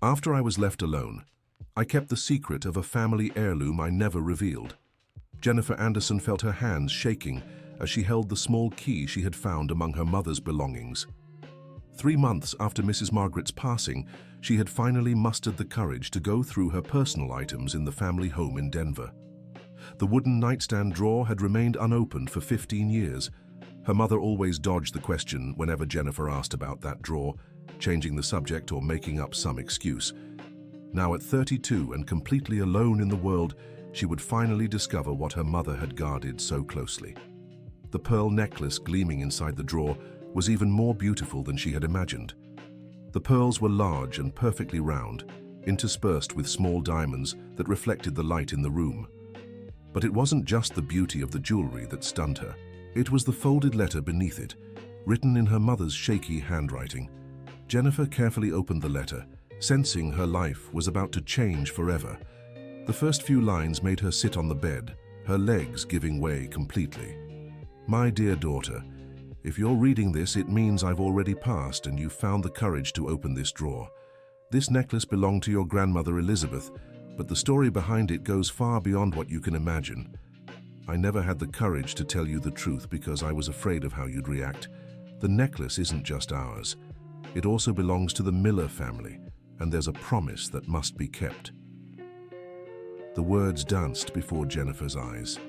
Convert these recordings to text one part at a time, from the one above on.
After I was left alone, I kept the secret of a family heirloom I never revealed. Jennifer Anderson felt her hands shaking as she held the small key she had found among her mother's belongings. 3 months after Mrs. Margaret's passing, she had finally mustered the courage to go through her personal items in the family home in Denver. The wooden nightstand drawer had remained unopened for 15 years. Her mother always dodged the question whenever Jennifer asked about that drawer, changing the subject or making up some excuse. Now at 32 and completely alone in the world, she would finally discover what her mother had guarded so closely. The pearl necklace gleaming inside the drawer was even more beautiful than she had imagined. The pearls were large and perfectly round, interspersed with small diamonds that reflected the light in the room. But it wasn't just the beauty of the jewelry that stunned her. It was the folded letter beneath it, written in her mother's shaky handwriting. Jennifer carefully opened the letter, sensing her life was about to change forever. The first few lines made her sit on the bed, her legs giving way completely. "My dear daughter, if you're reading this, it means I've already passed and you've found the courage to open this drawer. This necklace belonged to your grandmother Elizabeth, but the story behind it goes far beyond what you can imagine. I never had the courage to tell you the truth because I was afraid of how you'd react. The necklace isn't just ours. It also belongs to the Miller family, and there's a promise that must be kept." The words danced before Jennifer's eyes.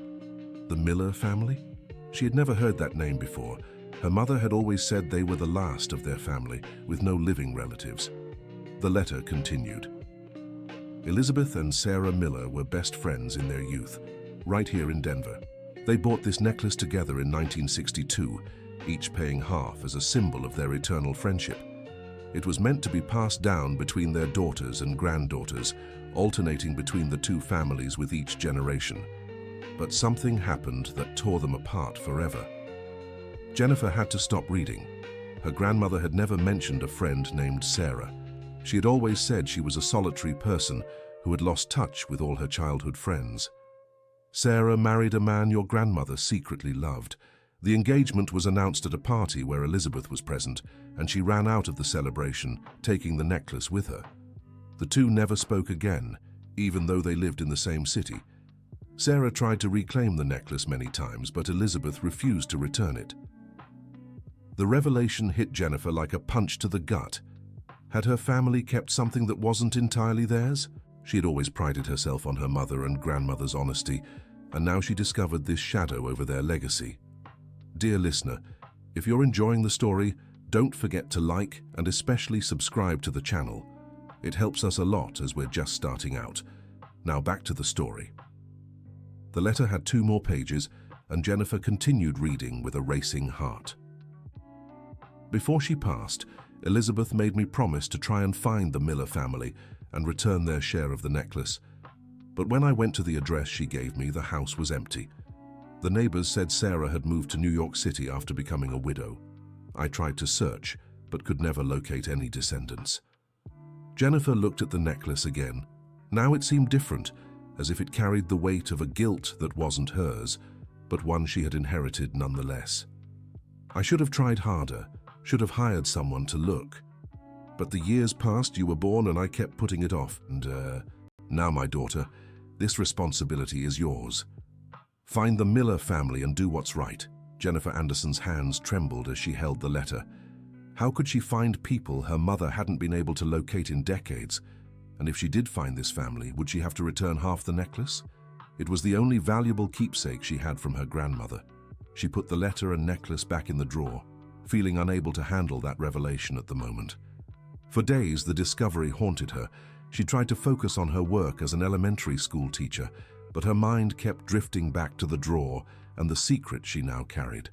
The Miller family? She had never heard that name before. Her mother had always said they were the last of their family, with no living relatives. The letter continued. Elizabeth and Sarah Miller were best friends in their youth, right here in Denver. They bought this necklace together in 1962, each paying half as a symbol of their eternal friendship. It was meant to be passed down between their daughters and granddaughters, alternating between the two families with each generation. But something happened that tore them apart forever. Jennifer had to stop reading. Her grandmother had never mentioned a friend named Sarah. She had always said she was a solitary person who had lost touch with all her childhood friends. Sarah married a man your grandmother secretly loved. The engagement was announced at a party where Elizabeth was present, and she ran out of the celebration, taking the necklace with her. The two never spoke again, even though they lived in the same city. Sarah tried to reclaim the necklace many times, but Elizabeth refused to return it. The revelation hit Jennifer like a punch to the gut. Had her family kept something that wasn't entirely theirs? She had always prided herself on her mother and grandmother's honesty, and now she discovered this shadow over their legacy. Dear listener, if you're enjoying the story, don't forget to like and especially subscribe to the channel. It helps us a lot as we're just starting out. Now back to the story. The letter had 2 more pages, and Jennifer continued reading with a racing heart. Before she passed, Elizabeth made me promise to try and find the Miller family and return their share of the necklace. But when I went to the address she gave me, the house was empty. The neighbors said Sarah had moved to New York City after becoming a widow. I tried to search, but could never locate any descendants. Jennifer looked at the necklace again. Now it seemed different, as if it carried the weight of a guilt that wasn't hers, but one she had inherited nonetheless. I should have tried harder, should have hired someone to look. But the years passed, you were born, and I kept putting it off. And now, my daughter, this responsibility is yours. Find the Miller family and do what's right. Jennifer Anderson's hands trembled as she held the letter. How could she find people her mother hadn't been able to locate in decades? And if she did find this family, would she have to return half the necklace? It was the only valuable keepsake she had from her grandmother. She put the letter and necklace back in the drawer, feeling unable to handle that revelation at the moment. For days, the discovery haunted her. She tried to focus on her work as an elementary school teacher, but her mind kept drifting back to the drawer and the secret she now carried.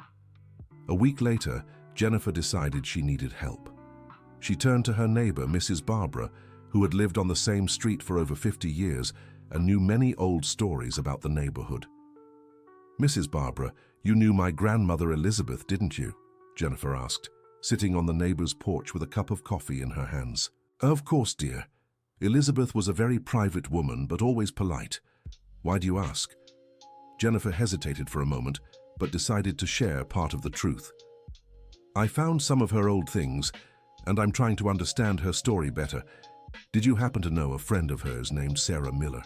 A week later, Jennifer decided she needed help. She turned to her neighbor, Mrs. Barbara, who had lived on the same street for over 50 years and knew many old stories about the neighborhood. "Mrs. Barbara, you knew my grandmother Elizabeth, didn't you?" Jennifer asked, sitting on the neighbor's porch with a cup of coffee in her hands. "Of course, dear. Elizabeth was a very private woman, but always polite. Why do you ask?" Jennifer hesitated for a moment, but decided to share part of the truth. "I found some of her old things, and I'm trying to understand her story better. Did you happen to know a friend of hers named Sarah Miller?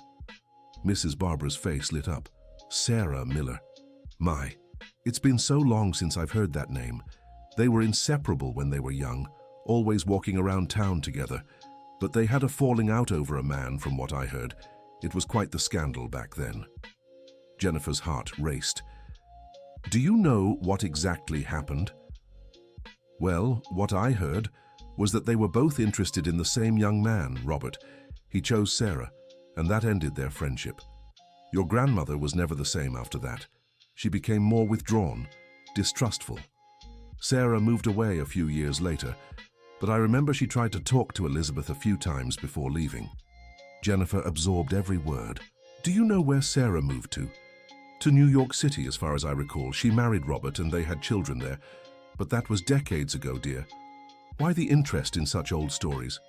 Mrs. Barbara's face lit up. Sarah Miller. My, it's been so long since I've heard that name. They were inseparable when they were young, always walking around town together. But they had a falling out over a man, from what I heard. It was quite the scandal back then. Jennifer's heart raced. Do you know what exactly happened? Well, what I heard was that they were both interested in the same young man, Robert. He chose Sarah, and that ended their friendship. Your grandmother was never the same after that. She became more withdrawn, distrustful. Sarah moved away a few years later, but I remember she tried to talk to Elizabeth a few times before leaving. Jennifer absorbed every word. Do you know where Sarah moved to? To New York City, as far as I recall. She married Robert and they had children there. But that was decades ago, dear. Why the interest in such old stories?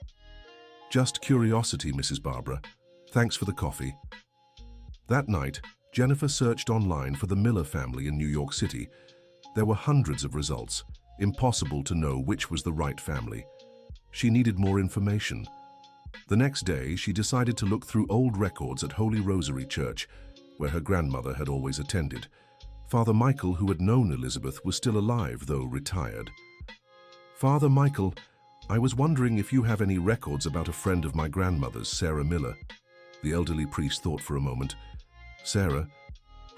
Just curiosity, Mrs. Barbara. Thanks for the coffee. That night, Jennifer searched online for the Miller family in New York City. There were hundreds of results. Impossible to know which was the right family. She needed more information. The next day, she decided to look through old records at Holy Rosary Church, where her grandmother had always attended. Father Michael, who had known Elizabeth, was still alive, though retired. Father Michael, I was wondering if you have any records about a friend of my grandmother's, Sarah Miller. The elderly priest thought for a moment. Sarah?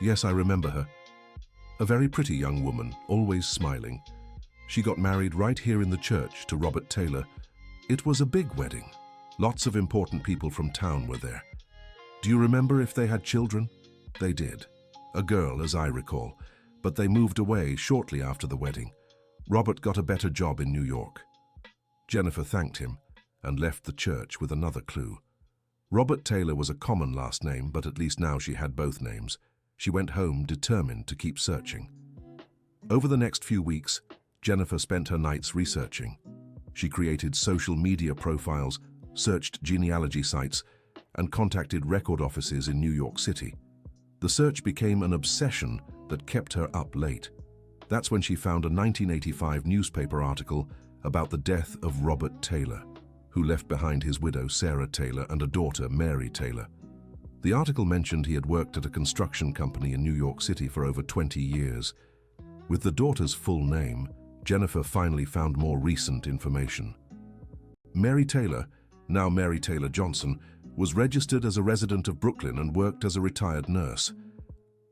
Yes, I remember her. A very pretty young woman, always smiling. She got married right here in the church to Robert Taylor. It was a big wedding. Lots of important people from town were there. Do you remember if they had children? They did. A girl, as I recall, but they moved away shortly after the wedding. Robert got a better job in New York. Jennifer thanked him and left the church with another clue. Robert Taylor was a common last name, but at least now she had both names. She went home determined to keep searching. Over the next few weeks, Jennifer spent her nights researching. She created social media profiles, searched genealogy sites, and contacted record offices in New York City. The search became an obsession that kept her up late. That's when she found a 1985 newspaper article about the death of Robert Taylor, who left behind his widow Sarah Taylor and a daughter, Mary Taylor. The article mentioned he had worked at a construction company in New York City for over 20 years. With the daughter's full name, Jennifer finally found more recent information. Mary Taylor, now Mary Taylor Johnson, was registered as a resident of Brooklyn and worked as a retired nurse.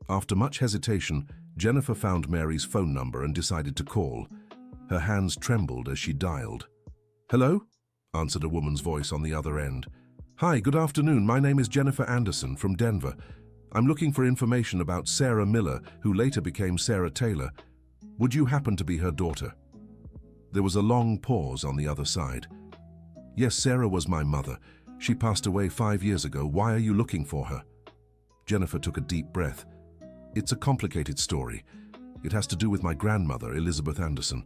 After much hesitation, Jennifer found Mary's phone number and decided to call. Her hands trembled as she dialed. "Hello?" answered a woman's voice on the other end. "Hi, good afternoon. My name is Jennifer Anderson from Denver. I'm looking for information about Sarah Miller, who later became Sarah Taylor. Would you happen to be her daughter?" There was a long pause on the other side. "Yes, Sarah was my mother. She passed away 5 years ago. Why are you looking for her?" Jennifer took a deep breath. "It's a complicated story. It has to do with my grandmother, Elizabeth Anderson.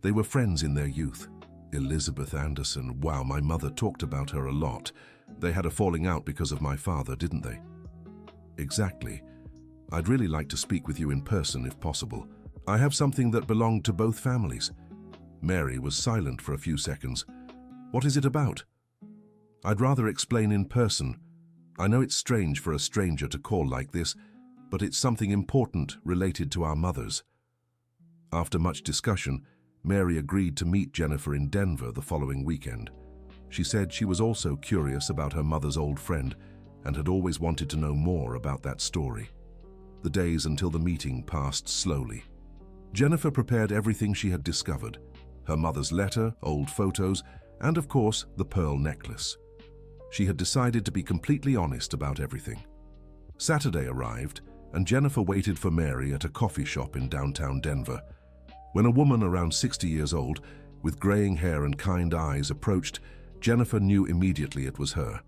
They were friends in their youth." Elizabeth Anderson. Wow, my mother talked about her a lot. They had a falling out because of my father, didn't they? Exactly. I'd really like to speak with you in person if possible. I have something that belonged to both families. Mary was silent for a few seconds. What is it about? I'd rather explain in person. I know it's strange for a stranger to call like this, but it's something important related to our mothers. After much discussion, Mary agreed to meet Jennifer in Denver the following weekend. She said she was also curious about her mother's old friend and had always wanted to know more about that story. The days until the meeting passed slowly. Jennifer prepared everything she had discovered: her mother's letter, old photos, and of course, the pearl necklace. She had decided to be completely honest about everything. Saturday arrived, and Jennifer waited for Mary at a coffee shop in downtown Denver. When a woman around 60 years old, with graying hair and kind eyes, approached, Jennifer knew immediately it was her.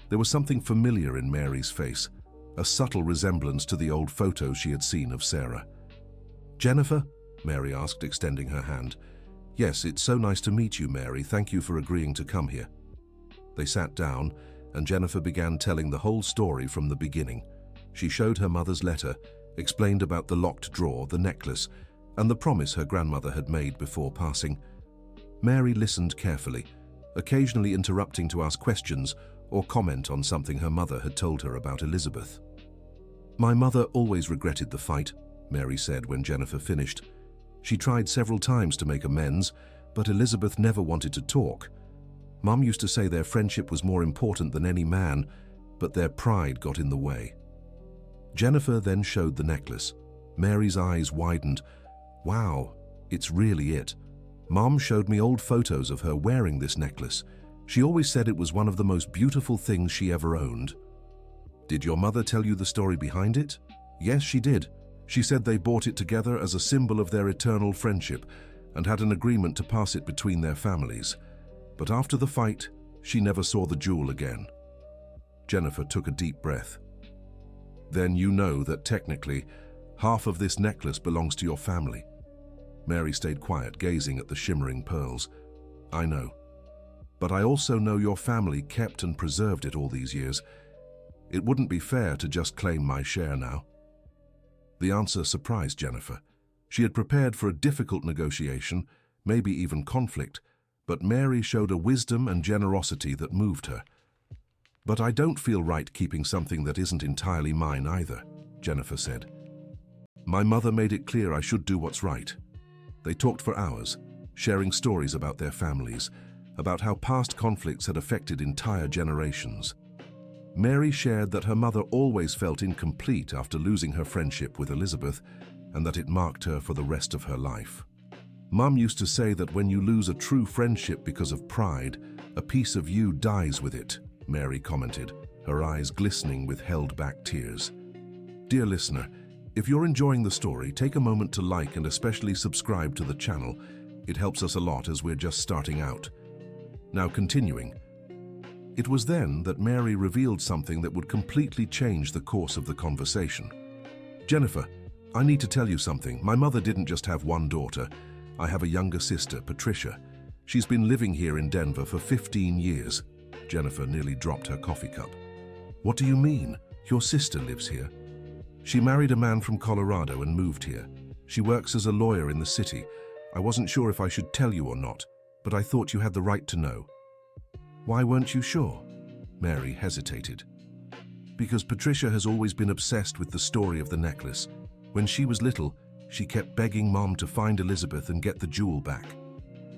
There was something familiar in Mary's face, a subtle resemblance to the old photos she had seen of Sarah. "Jennifer?" Mary asked, extending her hand. "Yes, it's so nice to meet you, Mary. Thank you for agreeing to come here." They sat down, and Jennifer began telling the whole story from the beginning. She showed her mother's letter, explained about the locked drawer, the necklace, and the promise her grandmother had made before passing. Mary listened carefully, occasionally interrupting to ask questions or comment on something her mother had told her about Elizabeth. "My mother always regretted the fight," Mary said when Jennifer finished. "She tried several times to make amends, but Elizabeth never wanted to talk. Mum used to say their friendship was more important than any man, but their pride got in the way." Jennifer then showed the necklace. Mary's eyes widened. "Wow, it's really it. Mum showed me old photos of her wearing this necklace. She always said it was one of the most beautiful things she ever owned." "Did your mother tell you the story behind it?" "Yes, she did. She said they bought it together as a symbol of their eternal friendship and had an agreement to pass it between their families. But after the fight, she never saw the jewel again." Jennifer took a deep breath. "Then you know that technically, half of this necklace belongs to your family." Mary stayed quiet, gazing at the shimmering pearls. "I know. But I also know your family kept and preserved it all these years. It wouldn't be fair to just claim my share now." The answer surprised Jennifer. She had prepared for a difficult negotiation, maybe even conflict, but Mary showed a wisdom and generosity that moved her. "But I don't feel right keeping something that isn't entirely mine either," Jennifer said. "My mother made it clear I should do what's right." They talked for hours, sharing stories about their families, about how past conflicts had affected entire generations. Mary shared that her mother always felt incomplete after losing her friendship with Elizabeth, and that it marked her for the rest of her life. "Mum used to say that when you lose a true friendship because of pride, a piece of you dies with it," Mary commented, her eyes glistening with held-back tears. Dear listener, if you're enjoying the story, take a moment to like and especially subscribe to the channel. It helps us a lot as we're just starting out. Now continuing. It was then that Mary revealed something that would completely change the course of the conversation. "Jennifer, I need to tell you something. My mother didn't just have one daughter. I have a younger sister, Patricia. She's been living here in Denver for 15 years. Jennifer nearly dropped her coffee cup. "What do you mean? Your sister lives here?" "She married a man from Colorado and moved here. She works as a lawyer in the city. I wasn't sure if I should tell you or not, but I thought you had the right to know." "Why weren't you sure?" Mary hesitated. "Because Patricia has always been obsessed with the story of the necklace. When she was little, she kept begging Mom to find Elizabeth and get the jewel back.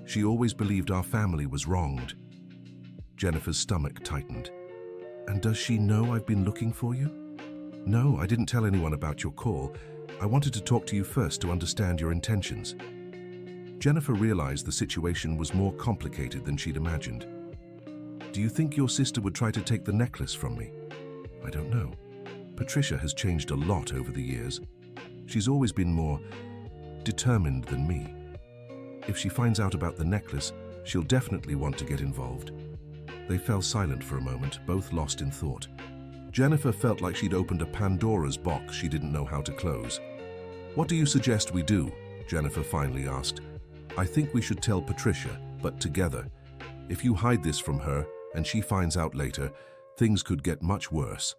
She always believed our family was wronged." Jennifer's stomach tightened. "And does she know I've been looking for you?" "No, I didn't tell anyone about your call. I wanted to talk to you first to understand your intentions." Jennifer realized the situation was more complicated than she'd imagined. "Do you think your sister would try to take the necklace from me?" "I don't know. Patricia has changed a lot over the years. She's always been more determined than me. If she finds out about the necklace, she'll definitely want to get involved." They fell silent for a moment, both lost in thought. Jennifer felt like she'd opened a Pandora's box she didn't know how to close. "What do you suggest we do?" Jennifer finally asked. "I think we should tell Patricia, but together. If you hide this from her and she finds out later, things could get much worse."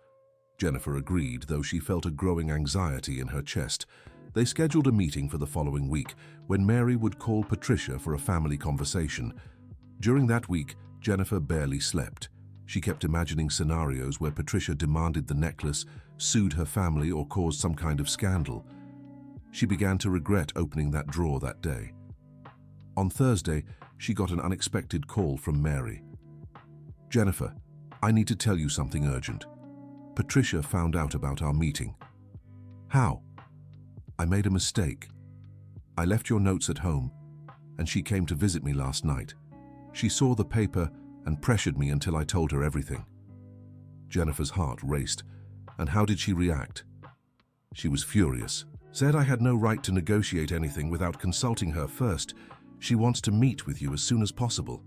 Jennifer agreed, though she felt a growing anxiety in her chest. They scheduled a meeting for the following week, when Mary would call Patricia for a family conversation. During that week, Jennifer barely slept. She kept imagining scenarios where Patricia demanded the necklace, sued her family, or caused some kind of scandal. She began to regret opening that drawer that day. On Thursday, she got an unexpected call from Mary. "Jennifer, I need to tell you something urgent. Patricia found out about our meeting." "How?" "I made a mistake. I left your notes at home, and she came to visit me last night. She saw the paper and pressured me until I told her everything." Jennifer's heart raced. "And how did she react?" "She was furious. Said I had no right to negotiate anything without consulting her first. She wants to meet with you as soon as possible."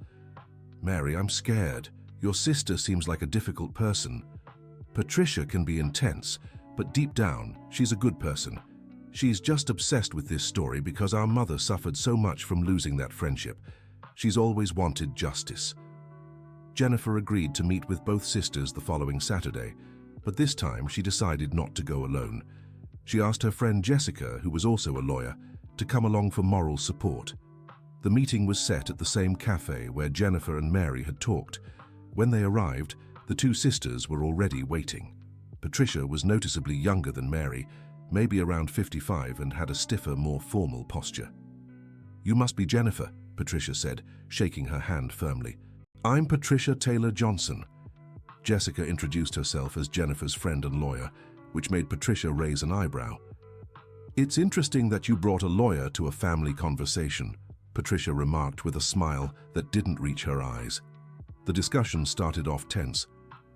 "Mary, I'm scared. Your sister seems like a difficult person. Patricia can be intense, but deep down, she's a good person. She's just obsessed with this story because our mother suffered so much from losing that friendship. She's always wanted justice." Jennifer agreed to meet with both sisters the following Saturday, but this time she decided not to go alone. She asked her friend Jessica, who was also a lawyer, to come along for moral support. The meeting was set at the same cafe where Jennifer and Mary had talked. When they arrived, the two sisters were already waiting. Patricia was noticeably younger than Mary, maybe around 55, and had a stiffer, more formal posture. "You must be Jennifer," Patricia said, shaking her hand firmly. "I'm Patricia Taylor Johnson." Jessica introduced herself as Jennifer's friend and lawyer, which made Patricia raise an eyebrow. "It's interesting that you brought a lawyer to a family conversation," Patricia remarked with a smile that didn't reach her eyes. The discussion started off tense.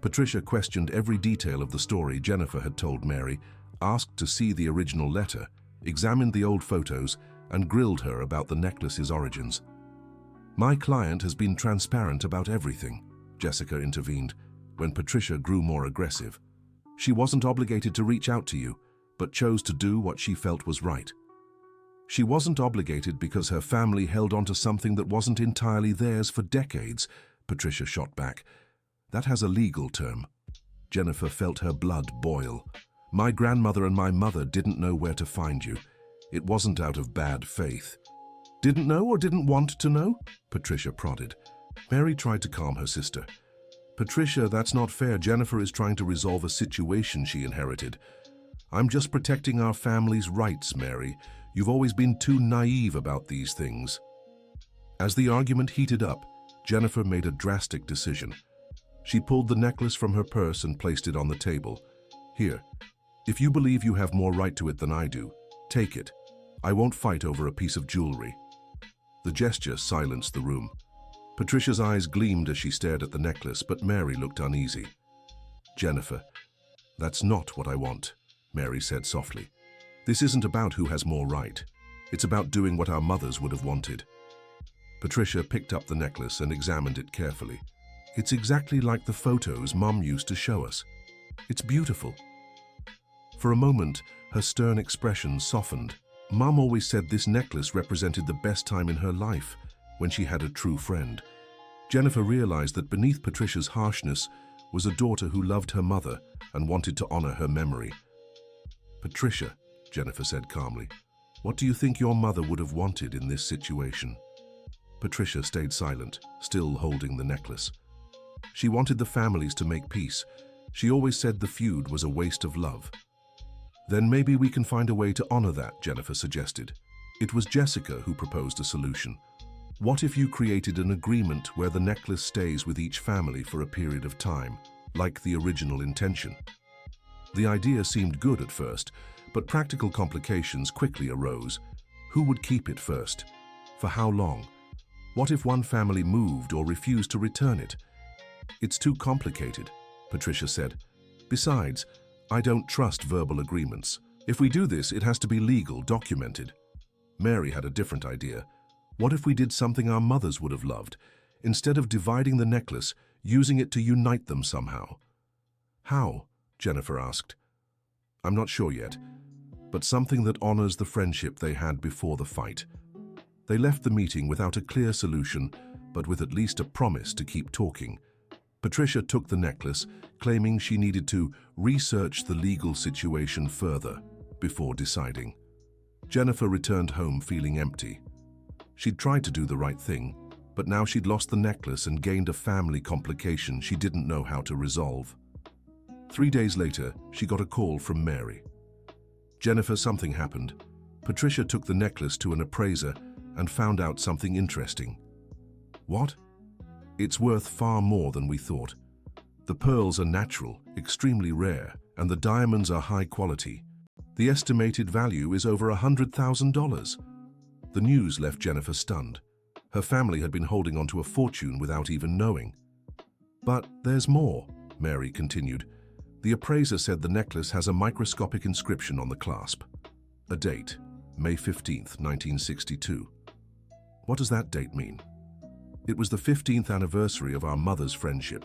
Patricia questioned every detail of the story Jennifer had told Mary, asked to see the original letter, examined the old photos, and grilled her about the necklace's origins. "My client has been transparent about everything," Jessica intervened, when Patricia grew more aggressive. "She wasn't obligated to reach out to you, but chose to do what she felt was right." "She wasn't obligated because her family held on to something that wasn't entirely theirs for decades," Patricia shot back. "That has a legal term." Jennifer felt her blood boil. "My grandmother and my mother didn't know where to find you. It wasn't out of bad faith." "Didn't know or didn't want to know?" Patricia prodded. Mary tried to calm her sister. "Patricia, that's not fair. Jennifer is trying to resolve a situation she inherited. I'm just protecting our family's rights, Mary. You've always been too naive about these things." As the argument heated up, Jennifer made a drastic decision. She pulled the necklace from her purse and placed it on the table. "Here, if you believe you have more right to it than I do, take it. I won't fight over a piece of jewelry." The gesture silenced the room. Patricia's eyes gleamed as she stared at the necklace, but Mary looked uneasy. "Jennifer, that's not what I want," Mary said softly. "This isn't about who has more right. It's about doing what our mothers would have wanted." Patricia picked up the necklace and examined it carefully. "It's exactly like the photos Mum used to show us. It's beautiful." For a moment, her stern expression softened. "Mum always said this necklace represented the best time in her life, when she had a true friend." Jennifer realized that beneath Patricia's harshness was a daughter who loved her mother and wanted to honor her memory. "Patricia," Jennifer said calmly, "what do you think your mother would have wanted in this situation?" Patricia stayed silent, still holding the necklace. "She wanted the families to make peace. She always said the feud was a waste of love." "Then maybe we can find a way to honor that," Jennifer suggested. It was Jessica who proposed a solution. "What if you created an agreement where the necklace stays with each family for a period of time, like the original intention?" The idea seemed good at first, but practical complications quickly arose. Who would keep it first? For how long? What if one family moved or refused to return it? "It's too complicated," Patricia said. "Besides, I don't trust verbal agreements. If we do this, it has to be legal, documented." Mary had a different idea. "What if we did something our mothers would have loved? Instead of dividing the necklace, using it to unite them somehow." "How?" Jennifer asked. "I'm not sure yet, but something that honors the friendship they had before the fight." They left the meeting without a clear solution, but with at least a promise to keep talking. Patricia took the necklace, claiming she needed to research the legal situation further before deciding. Jennifer returned home feeling empty. She'd tried to do the right thing, but now she'd lost the necklace and gained a family complication she didn't know how to resolve. 3 days later, she got a call from Mary. "Jennifer, something happened. Patricia took the necklace to an appraiser and found out something interesting." "What?" "It's worth far more than we thought. The pearls are natural, extremely rare, and the diamonds are high quality. The estimated value is over $100,000. The news left Jennifer stunned. Her family had been holding on to a fortune without even knowing. "But there's more," Mary continued. "The appraiser said the necklace has a microscopic inscription on the clasp. A date, May 15th, 1962. What does that date mean?" "It was the 15th anniversary of our mother's friendship.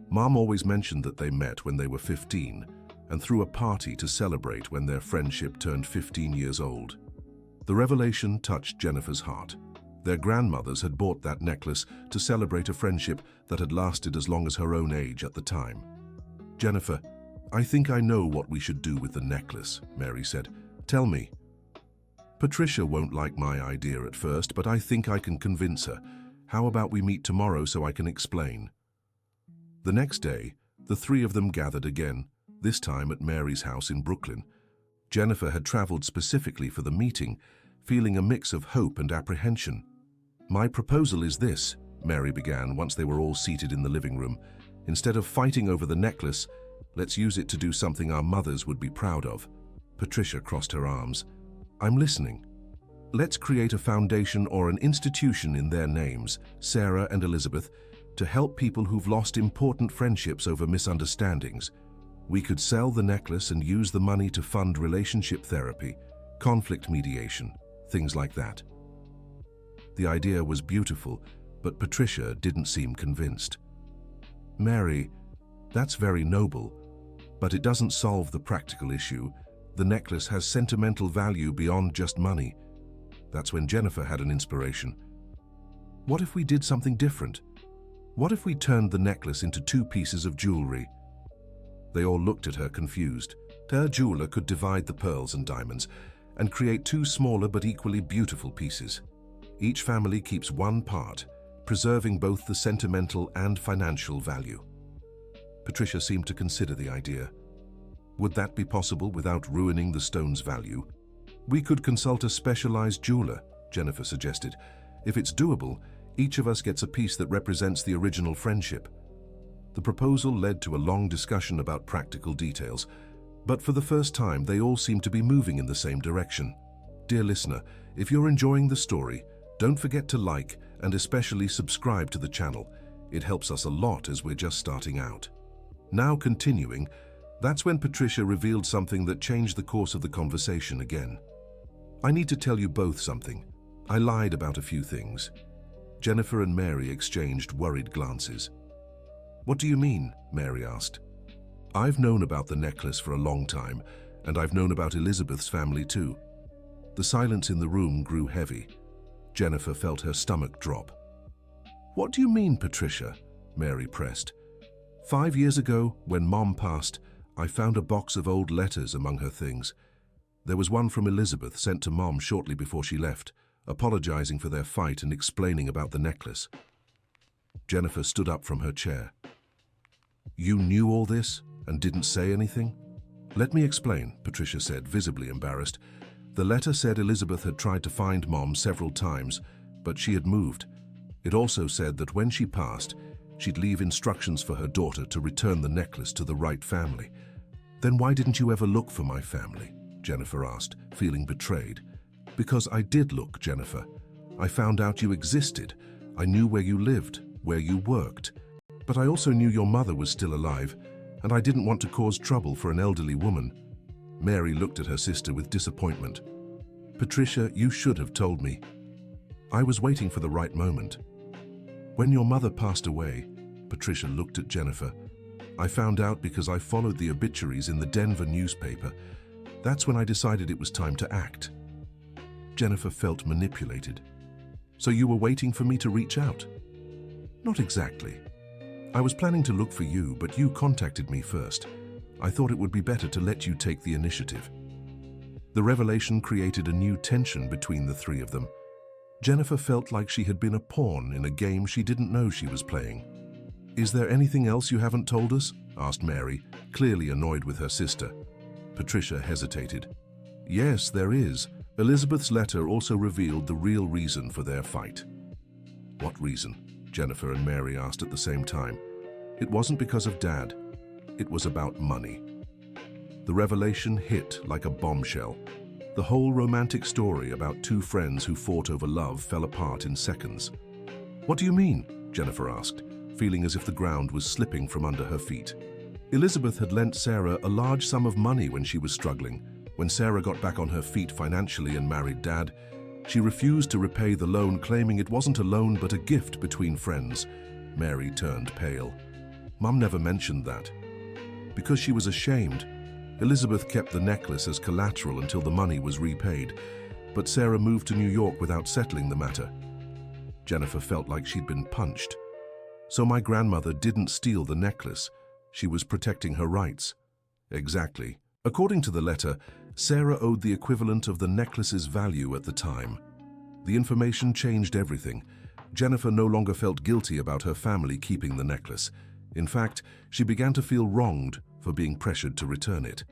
Mom always mentioned that they met when they were 15 and threw a party to celebrate when their friendship turned 15 years old." The revelation touched Jennifer's heart. Their grandmothers had bought that necklace to celebrate a friendship that had lasted as long as her own age at the time. "Jennifer, I think I know what we should do with the necklace," Mary said. "Tell me." Patricia won't like my idea at first, but I think I can convince her. How about we meet tomorrow so I can explain? The next day, the three of them gathered again, this time at Mary's house in Brooklyn. Jennifer had traveled specifically for the meeting, feeling a mix of hope and apprehension. "My proposal is this," Mary began once they were all seated in the living room. "Instead of fighting over the necklace, let's use it to do something our mothers would be proud of." Patricia crossed her arms. "I'm listening. Let's create a foundation or an institution in their names, Sarah and Elizabeth, to help people who've lost important friendships over misunderstandings. We could sell the necklace and use the money to fund relationship therapy, conflict mediation, things like that." The idea was beautiful, but Patricia didn't seem convinced. "Mary, that's very noble, but it doesn't solve the practical issue. The necklace has sentimental value beyond just money." That's when Jennifer had an inspiration. "What if we did something different? What if we turned the necklace into 2 pieces of jewelry?" They all looked at her confused. Her jeweler could divide the pearls and diamonds and create 2 smaller but equally beautiful pieces. Each family keeps one part, preserving both the sentimental and financial value. Patricia seemed to consider the idea. Would that be possible without ruining the stone's value? "We could consult a specialized jeweler," Jennifer suggested. "If it's doable, each of us gets a piece that represents the original friendship." The proposal led to a long discussion about practical details, but for the first time they all seemed to be moving in the same direction. Dear listener, if you're enjoying the story, don't forget to like and especially subscribe to the channel. It helps us a lot as we're just starting out. Now continuing, that's when Patricia revealed something that changed the course of the conversation again. "I need to tell you both something. I lied about a few things." Jennifer and Mary exchanged worried glances. "What do you mean?" Mary asked. "I've known about the necklace for a long time, and I've known about Elizabeth's family too." The silence in the room grew heavy. Jennifer felt her stomach drop. "What do you mean, Patricia?" Mary pressed. "5 years ago, when Mom passed, I found a box of old letters among her things. There was one from Elizabeth sent to Mom shortly before she left, apologizing for their fight and explaining about the necklace." Jennifer stood up from her chair. "You knew all this and didn't say anything?" "Let me explain," Patricia said, visibly embarrassed. "The letter said Elizabeth had tried to find Mom several times, but she had moved. It also said that when she passed, she'd leave instructions for her daughter to return the necklace to the right family." "Then why didn't you ever look for my family?" Jennifer asked, feeling betrayed. "Because I did look, Jennifer. I found out you existed. I knew where you lived, where you worked. But I also knew your mother was still alive, and I didn't want to cause trouble for an elderly woman." Mary looked at her sister with disappointment. "Patricia, you should have told me. I was waiting for the right moment. When your mother passed away," Patricia looked at Jennifer, "I found out because I followed the obituaries in the Denver newspaper. That's when I decided it was time to act." Jennifer felt manipulated. "So you were waiting for me to reach out?" "Not exactly. I was planning to look for you, but you contacted me first. I thought it would be better to let you take the initiative." The revelation created a new tension between the three of them. Jennifer felt like she had been a pawn in a game she didn't know she was playing. "Is there anything else you haven't told us?" asked Mary, clearly annoyed with her sister. Patricia hesitated. "Yes, there is. Elizabeth's letter also revealed the real reason for their fight." "What reason?" Jennifer and Mary asked at the same time. "It wasn't because of Dad. It was about money." The revelation hit like a bombshell. The whole romantic story about 2 friends who fought over love fell apart in seconds. "What do you mean?" Jennifer asked, feeling as if the ground was slipping from under her feet. "Elizabeth had lent Sarah a large sum of money when she was struggling. When Sarah got back on her feet financially and married Dad, she refused to repay the loan, claiming it wasn't a loan but a gift between friends." Mary turned pale. "Mum never mentioned that." "Because she was ashamed. Elizabeth kept the necklace as collateral until the money was repaid, but Sarah moved to New York without settling the matter." Jennifer felt like she'd been punched. "So my grandmother didn't steal the necklace. She was protecting her rights." "Exactly. According to the letter, Sarah owed the equivalent of the necklace's value at the time. The information changed everything. Jennifer no longer felt guilty about her family keeping the necklace. In fact, she began to feel wronged for being pressured to return it.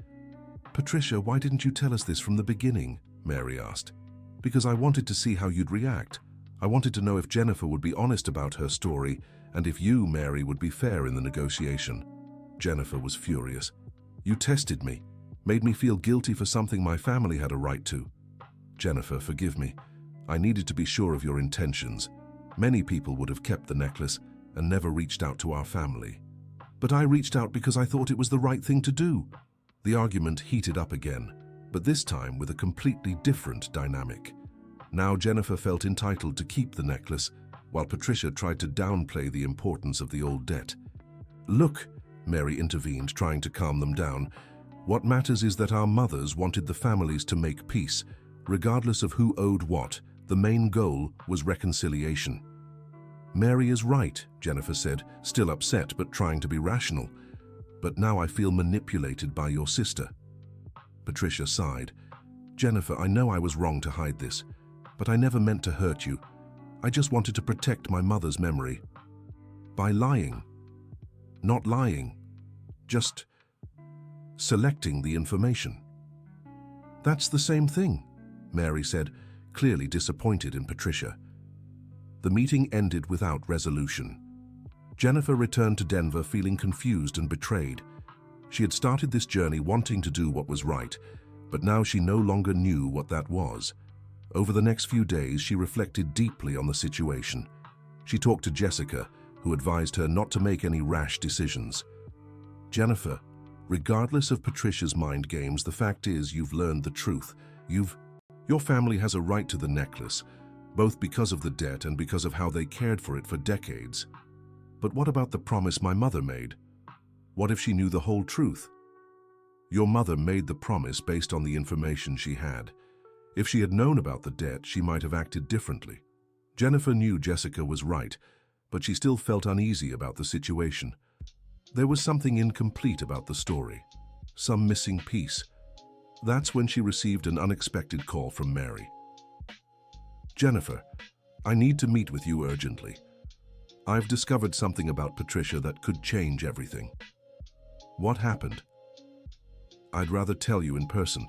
"Patricia, why didn't you tell us this from the beginning?" Mary asked. "Because I wanted to see how you'd react. I wanted to know if Jennifer would be honest about her story and if you, Mary, would be fair in the negotiation." Jennifer was furious. "You tested me, made me feel guilty for something my family had a right to." "Jennifer, forgive me. I needed to be sure of your intentions. Many people would have kept the necklace and never reached out to our family. But I reached out because I thought it was the right thing to do." The argument heated up again, but this time with a completely different dynamic. Now Jennifer felt entitled to keep the necklace, while Patricia tried to downplay the importance of the old debt. "Look," Mary intervened, trying to calm them down, "what matters is that our mothers wanted the families to make peace. Regardless of who owed what, the main goal was reconciliation." "Mary is right," Jennifer said, still upset but trying to be rational. "But now I feel manipulated by your sister." Patricia sighed. "Jennifer, I know I was wrong to hide this, but I never meant to hurt you. I just wanted to protect my mother's memory. By lying. Not lying. Just selecting the information." "That's the same thing," Mary said, clearly disappointed in Patricia. The meeting ended without resolution. Jennifer returned to Denver feeling confused and betrayed. She had started this journey wanting to do what was right, but now she no longer knew what that was. Over the next few days, she reflected deeply on the situation. She talked to Jessica, who advised her not to make any rash decisions. "Jennifer, regardless of Patricia's mind games, the fact is you've learned the truth. Your family has a right to the necklace, both because of the debt and because of how they cared for it for decades. But what about the promise my mother made? What if she knew the whole truth? Your mother made the promise based on the information she had. If she had known about the debt, she might have acted differently." Jennifer knew Jessica was right, but she still felt uneasy about the situation. There was something incomplete about the story, some missing piece. That's when she received an unexpected call from Mary. "Jennifer, I need to meet with you urgently. I've discovered something about Patricia that could change everything." "What happened?" "I'd rather tell you in person.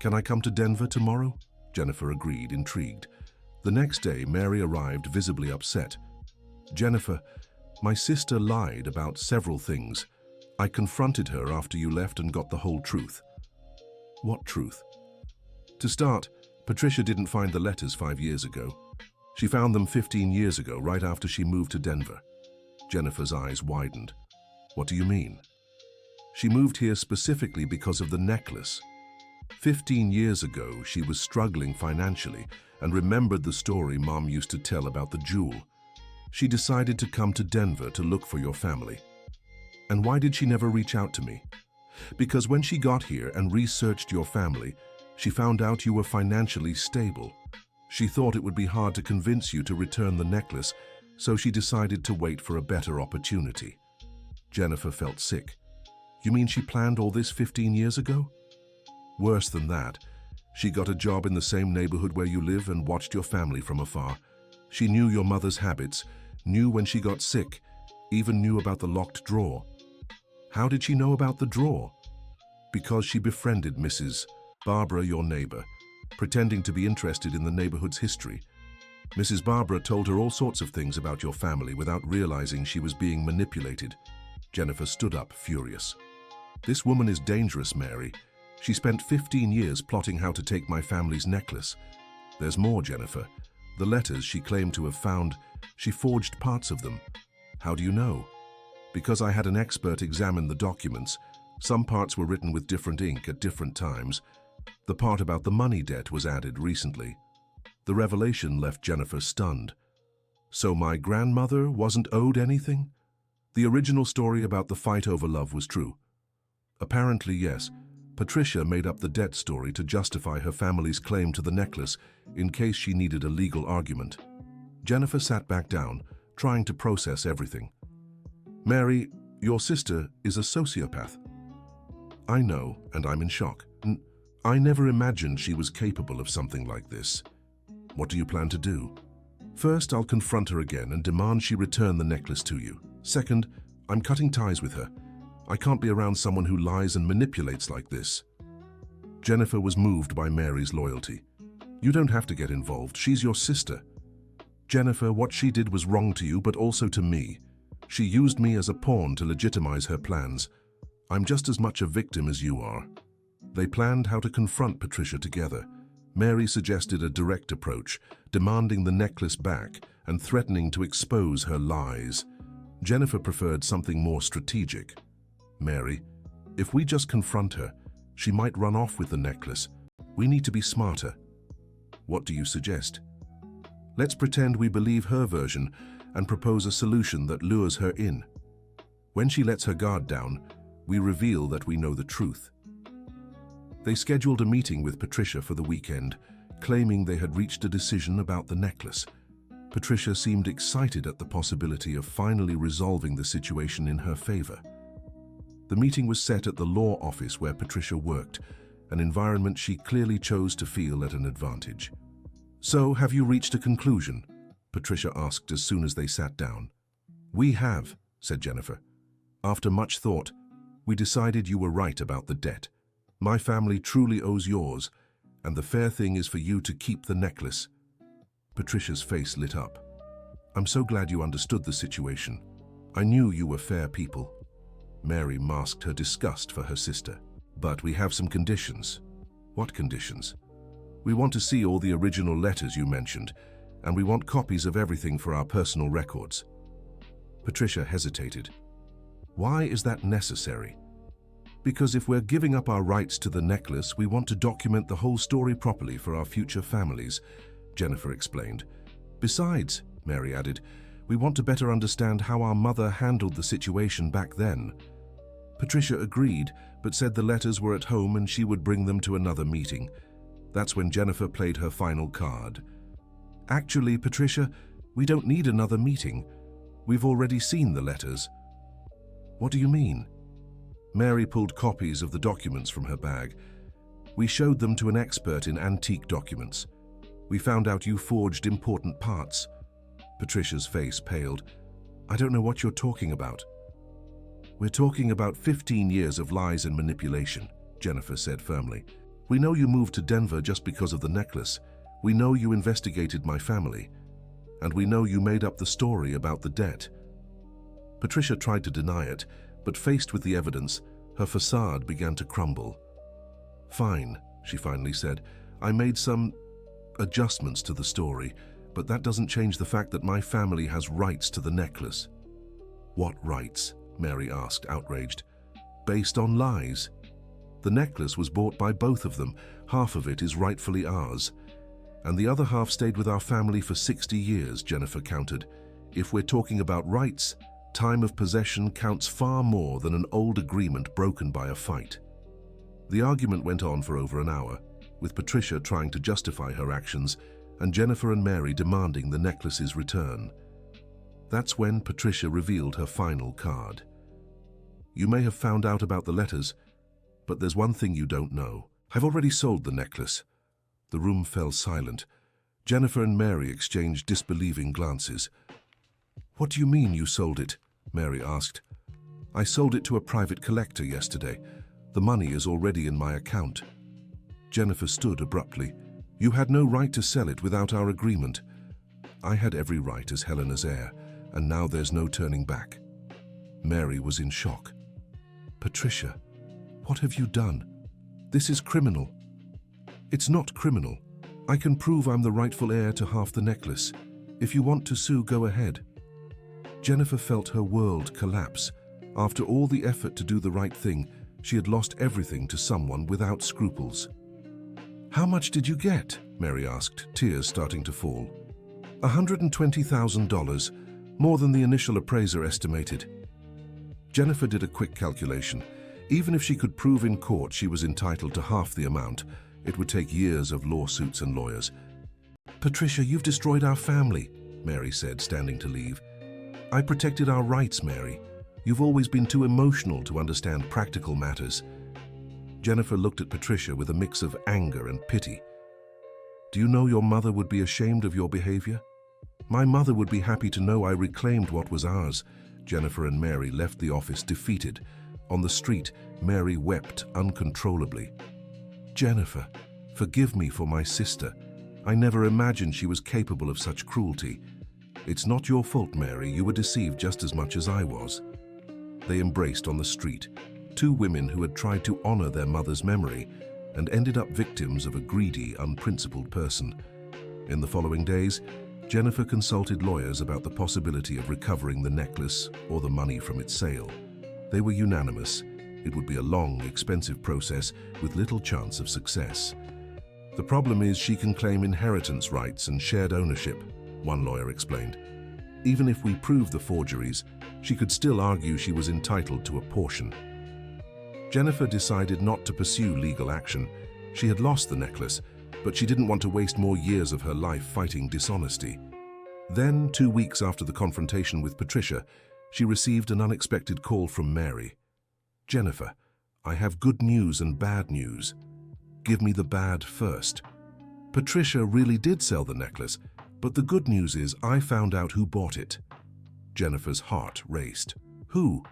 Can I come to Denver tomorrow?" Jennifer agreed, intrigued. The next day, Mary arrived visibly upset. "Jennifer, my sister lied about several things. I confronted her after you left and got the whole truth." "What truth?" "To start, Patricia didn't find the letters 5 years ago. She found them 15 years ago, right after she moved to Denver." Jennifer's eyes widened. "What do you mean?" "She moved here specifically because of the necklace. 15 years ago, she was struggling financially and remembered the story Mom used to tell about the jewel. She decided to come to Denver to look for your family." "And why did she never reach out to me?" "Because when she got here and researched your family, she found out you were financially stable. She thought it would be hard to convince you to return the necklace, so she decided to wait for a better opportunity." Jennifer felt sick. "You mean she planned all this 15 years ago?" "Worse than that. She got a job in the same neighborhood where you live and watched your family from afar. She knew your mother's habits, knew when she got sick, even knew about the locked drawer." "How did she know about the drawer?" "Because she befriended Mrs. Barbara, your neighbor, pretending to be interested in the neighborhood's history. Mrs. Barbara told her all sorts of things about your family without realizing she was being manipulated." Jennifer stood up, furious. "This woman is dangerous, Mary. She spent 15 years plotting how to take my family's necklace. There's more, Jennifer. The letters she claimed to have found, she forged parts of them. How do you know?" "Because I had an expert examine the documents. Some parts were written with different ink at different times. The part about the money debt was added recently." The revelation left Jennifer stunned. "So my grandmother wasn't owed anything? The original story about the fight over love was true?" "Apparently, yes. Patricia made up the debt story to justify her family's claim to the necklace in case she needed a legal argument." Jennifer sat back down, trying to process everything. "Mary, your sister is a sociopath." "I know, and I'm in shock." I never imagined she was capable of something like this. What do you plan to do? First, I'll confront her again and demand she return the necklace to you. Second, I'm cutting ties with her. I can't be around someone who lies and manipulates like this. Jennifer was moved by Mary's loyalty. You don't have to get involved. She's your sister. Jennifer, what she did was wrong to you, but also to me. She used me as a pawn to legitimize her plans. I'm just as much a victim as you are. They planned how to confront Patricia together. Mary suggested a direct approach, demanding the necklace back and threatening to expose her lies. Jennifer preferred something more strategic. Mary, if we just confront her, she might run off with the necklace. We need to be smarter. What do you suggest? Let's pretend we believe her version and propose a solution that lures her in. When she lets her guard down, we reveal that we know the truth. They scheduled a meeting with Patricia for the weekend, claiming they had reached a decision about the necklace. Patricia seemed excited at the possibility of finally resolving the situation in her favor. The meeting was set at the law office where Patricia worked, an environment she clearly chose to feel at an advantage. So, have you reached a conclusion? Patricia asked as soon as they sat down. We have, said Jennifer. After much thought, we decided you were right about the debt. My family truly owes yours, and the fair thing is for you to keep the necklace. Patricia's face lit up. I'm so glad you understood the situation. I knew you were fair people. Mary masked her disgust for her sister. But we have some conditions. What conditions? We want to see all the original letters you mentioned, and we want copies of everything for our personal records. Patricia hesitated. Why is that necessary? Because if we're giving up our rights to the necklace, we want to document the whole story properly for our future families, Jennifer explained. Besides, Mary added, we want to better understand how our mother handled the situation back then. Patricia agreed, but said the letters were at home and she would bring them to another meeting. That's when Jennifer played her final card. Actually, Patricia, we don't need another meeting. We've already seen the letters. What do you mean? Mary pulled copies of the documents from her bag. We showed them to an expert in antique documents. We found out you forged important parts. Patricia's face paled. I don't know what you're talking about. We're talking about 15 years of lies and manipulation, Jennifer said firmly. We know you moved to Denver just because of the necklace. We know you investigated my family. And we know you made up the story about the debt. Patricia tried to deny it, but faced with the evidence, her facade began to crumble. Fine, she finally said. I made some adjustments to the story, but that doesn't change the fact that my family has rights to the necklace. What rights? Mary asked, outraged. Based on lies. The necklace was bought by both of them. Half of it is rightfully ours. And the other half stayed with our family for 60 years, Jennifer countered. If we're talking about rights, time of possession counts far more than an old agreement broken by a fight. The argument went on for over an hour, with Patricia trying to justify her actions and Jennifer and Mary demanding the necklace's return. That's when Patricia revealed her final card. You may have found out about the letters, but there's one thing you don't know. I've already sold the necklace. The room fell silent. Jennifer and Mary exchanged disbelieving glances. What do you mean you sold it? Mary asked. I sold it to a private collector yesterday. The money is already in my account. Jennifer stood abruptly. You had no right to sell it without our agreement. I had every right as Helena's heir, and now there's no turning back. Mary was in shock. Patricia, what have you done? This is criminal. It's not criminal. I can prove I'm the rightful heir to half the necklace. If you want to sue, go ahead. Jennifer felt her world collapse. After all the effort to do the right thing, she had lost everything to someone without scruples. How much did you get? Mary asked, tears starting to fall. $120,000, more than the initial appraiser estimated. Jennifer did a quick calculation. Even if she could prove in court she was entitled to half the amount, it would take years of lawsuits and lawyers. Patricia, you've destroyed our family, Mary said, standing to leave. I protected our rights, Mary. You've always been too emotional to understand practical matters. Jennifer looked at Patricia with a mix of anger and pity. "Do you know your mother would be ashamed of your behavior?" "My mother would be happy to know I reclaimed what was ours." Jennifer and Mary left the office defeated. On the street, Mary wept uncontrollably. "Jennifer, forgive me for my sister. I never imagined she was capable of such cruelty." "It's not your fault, Mary. You were deceived just as much as I was." They embraced on the street, two women who had tried to honor their mother's memory and ended up victims of a greedy, unprincipled person. In the following days, Jennifer consulted lawyers about the possibility of recovering the necklace or the money from its sale. They were unanimous. It would be a long, expensive process with little chance of success. "The problem is she can claim inheritance rights and shared ownership," one lawyer explained. "Even if we prove the forgeries, she could still argue she was entitled to a portion." Jennifer decided not to pursue legal action. She had lost the necklace, but she didn't want to waste more years of her life fighting dishonesty. Then, 2 weeks after the confrontation with Patricia, she received an unexpected call from Mary. "Jennifer, I have good news and bad news. Give me the bad first. Patricia really did sell the necklace, but the good news is I found out who bought it." Jennifer's heart raced. "Who?"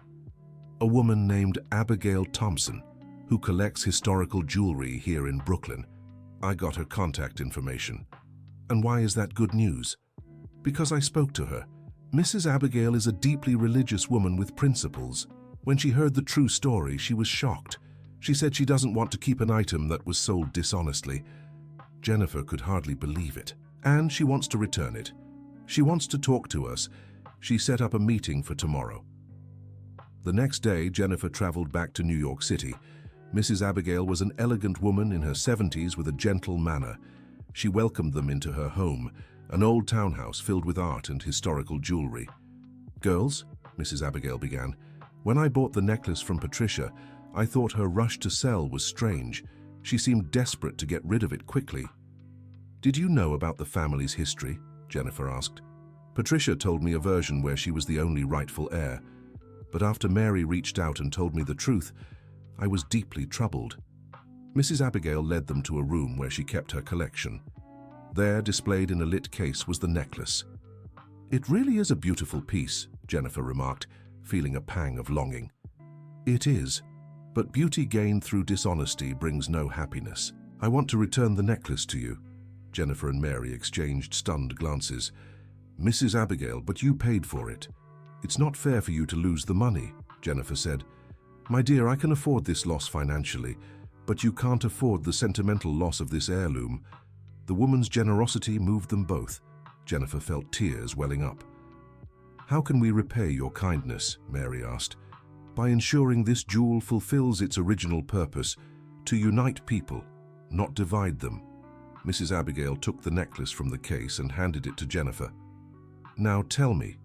"A woman named Abigail Thompson, who collects historical jewelry here in Brooklyn. I got her contact information." "And why is that good news?" "Because I spoke to her. Mrs. Abigail is a deeply religious woman with principles. When she heard the true story, she was shocked. She said she doesn't want to keep an item that was sold dishonestly." Jennifer could hardly believe it. "And she wants to return it. She wants to talk to us. She set up a meeting for tomorrow." The next day, Jennifer traveled back to New York City. Mrs. Abigail was an elegant woman in her 70s with a gentle manner. She welcomed them into her home, an old townhouse filled with art and historical jewelry. "Girls," Mrs. Abigail began, "when I bought the necklace from Patricia, I thought her rush to sell was strange. She seemed desperate to get rid of it quickly." "Did you know about the family's history?" Jennifer asked. "Patricia told me a version where she was the only rightful heir. But after Mary reached out and told me the truth, I was deeply troubled." Mrs. Abigail led them to a room where she kept her collection. There, displayed in a lit case, was the necklace. "It really is a beautiful piece," Jennifer remarked, feeling a pang of longing. "It is, but beauty gained through dishonesty brings no happiness. I want to return the necklace to you." Jennifer and Mary exchanged stunned glances. "Mrs. Abigail, but you paid for it. It's not fair for you to lose the money," Jennifer said. "My dear, I can afford this loss financially, but you can't afford the sentimental loss of this heirloom." The woman's generosity moved them both. Jennifer felt tears welling up. "How can we repay your kindness?" Mary asked. "By ensuring this jewel fulfills its original purpose, to unite people, not divide them." Mrs. Abigail took the necklace from the case and handed it to Jennifer. "Now tell me,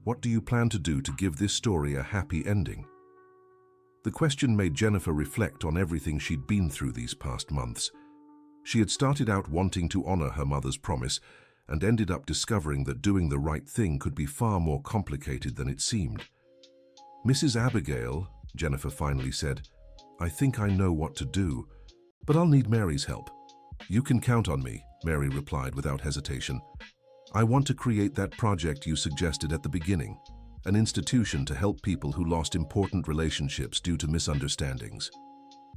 what do you plan to do to give this story a happy ending?" The question made Jennifer reflect on everything she'd been through these past months. She had started out wanting to honor her mother's promise and ended up discovering that doing the right thing could be far more complicated than it seemed. "Mrs. Abigail," Jennifer finally said, "I think I know what to do, but I'll need Mary's help." "You can count on me," Mary replied without hesitation. "I want to create that project you suggested at the beginning, an institution to help people who lost important relationships due to misunderstandings.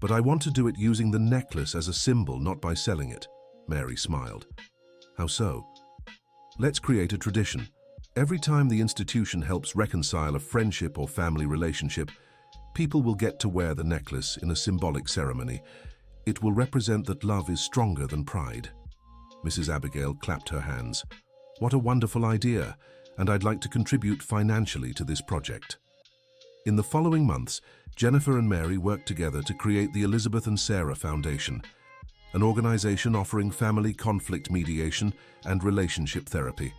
But I want to do it using the necklace as a symbol, not by selling it." Mary smiled. "How so?" "Let's create a tradition. Every time the institution helps reconcile a friendship or family relationship, people will get to wear the necklace in a symbolic ceremony. It will represent that love is stronger than pride." Mrs. Abigail clapped her hands. "What a wonderful idea, and I'd like to contribute financially to this project." In the following months, Jennifer and Mary worked together to create the Elizabeth and Sarah Foundation, an organization offering family conflict mediation and relationship therapy.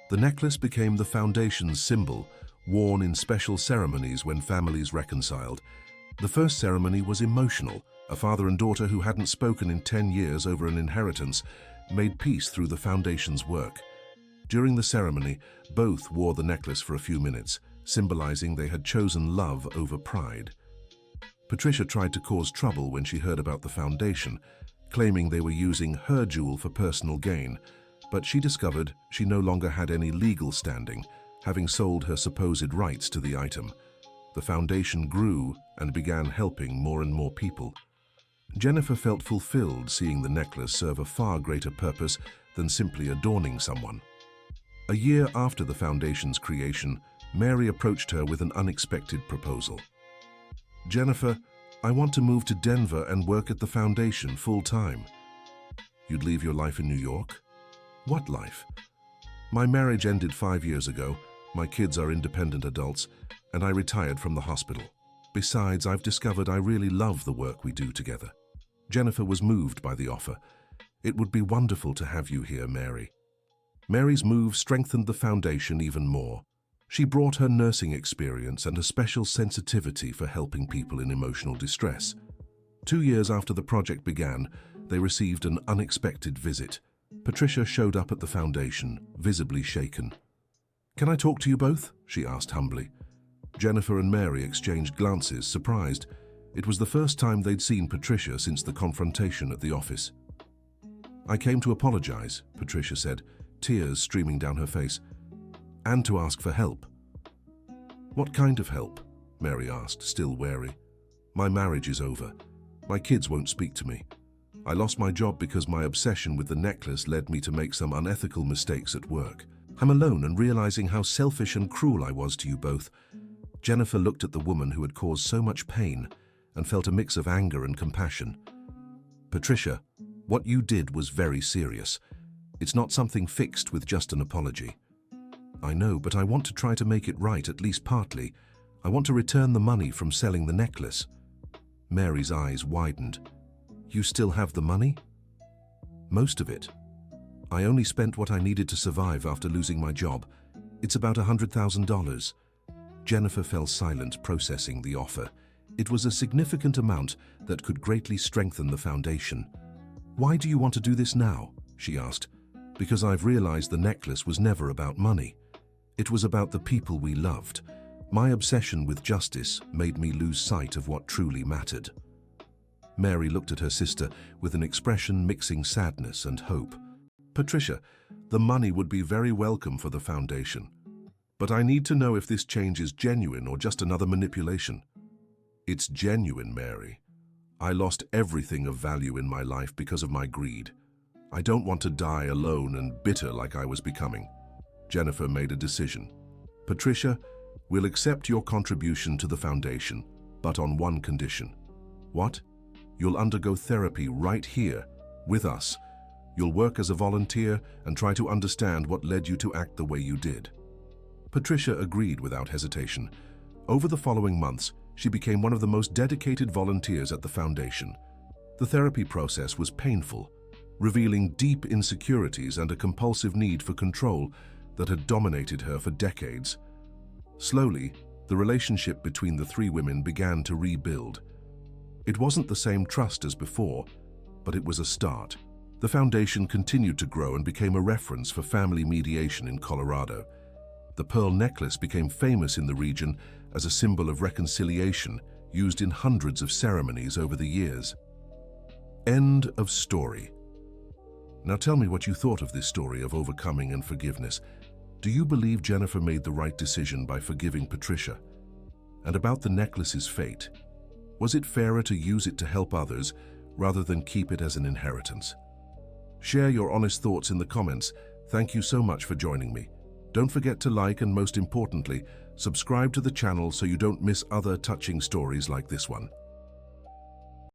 The necklace became the foundation's symbol, worn in special ceremonies when families reconciled. The first ceremony was emotional. A father and daughter who hadn't spoken in 10 years over an inheritance made peace through the foundation's work. During the ceremony, both wore the necklace for a few minutes, symbolizing they had chosen love over pride. Patricia tried to cause trouble when she heard about the foundation, claiming they were using her jewel for personal gain, but she discovered she no longer had any legal standing, having sold her supposed rights to the item. The foundation grew and began helping more and more people. Jennifer felt fulfilled seeing the necklace serve a far greater purpose than simply adorning someone. A year after the foundation's creation, Mary approached her with an unexpected proposal. "Jennifer, I want to move to Denver and work at the foundation full-time." "You'd leave your life in New York?" "What life?" "My marriage ended 5 years ago, my kids are independent adults, and I retired from the hospital. Besides, I've discovered I really love the work we do together." Jennifer was moved by the offer. "It would be wonderful to have you here, Mary." Mary's move strengthened the foundation even more. She brought her nursing experience and a special sensitivity for helping people in emotional distress. 2 years after the project began, they received an unexpected visit. Patricia showed up at the foundation, visibly shaken. "Can I talk to you both?" she asked humbly. Jennifer and Mary exchanged glances, surprised. It was the first time they'd seen Patricia since the confrontation at the office. "I came to apologize," Patricia said, tears streaming down her face, "and to ask for help." "What kind of help?" Mary asked, still wary. "My marriage is over. My kids won't speak to me. I lost my job because my obsession with the necklace led me to make some unethical mistakes at work. I'm alone and realizing how selfish and cruel I was to you both." Jennifer looked at the woman who had caused so much pain and felt a mix of anger and compassion. "Patricia, what you did was very serious. It's not something fixed with just an apology." "I know, but I want to try to make it right, at least partly. I want to return the money from selling the necklace." Mary's eyes widened. "You still have the money?" "Most of it. I only spent what I needed to survive after losing my job. It's about $100,000. Jennifer fell silent, processing the offer. It was a significant amount that could greatly strengthen the foundation. "Why do you want to do this now?" she asked. "Because I've realized the necklace was never about money. It was about the people we loved. My obsession with justice made me lose sight of what truly mattered." Mary looked at her sister with an expression mixing sadness and hope. "Patricia, the money would be very welcome for the foundation. But I need to know if this change is genuine or just another manipulation." "It's genuine, Mary. I lost everything of value in my life because of my greed. I don't want to die alone and bitter like I was becoming." Jennifer made a decision. "Patricia, we'll accept your contribution to the foundation, but on one condition." "What?" "You'll undergo therapy right here, with us. You'll work as a volunteer and try to understand what led you to act the way you did." Patricia agreed without hesitation. Over the following months, she became one of the most dedicated volunteers at the foundation. The therapy process was painful, revealing deep insecurities and a compulsive need for control that had dominated her for decades. Slowly, the relationship between the three women began to rebuild. It wasn't the same trust as before, but it was a start. The foundation continued to grow and became a reference for family mediation in Colorado. The pearl necklace became famous in the region as a symbol of reconciliation, used in hundreds of ceremonies over the years. End of story. Now tell me what you thought of this story of overcoming and forgiveness. Do you believe Jennifer made the right decision by forgiving Patricia? And about the necklace's fate, was it fairer to use it to help others rather than keep it as an inheritance? Share your honest thoughts in the comments. Thank you so much for joining me. Don't forget to like and, most importantly, subscribe to the channel so you don't miss other touching stories like this one.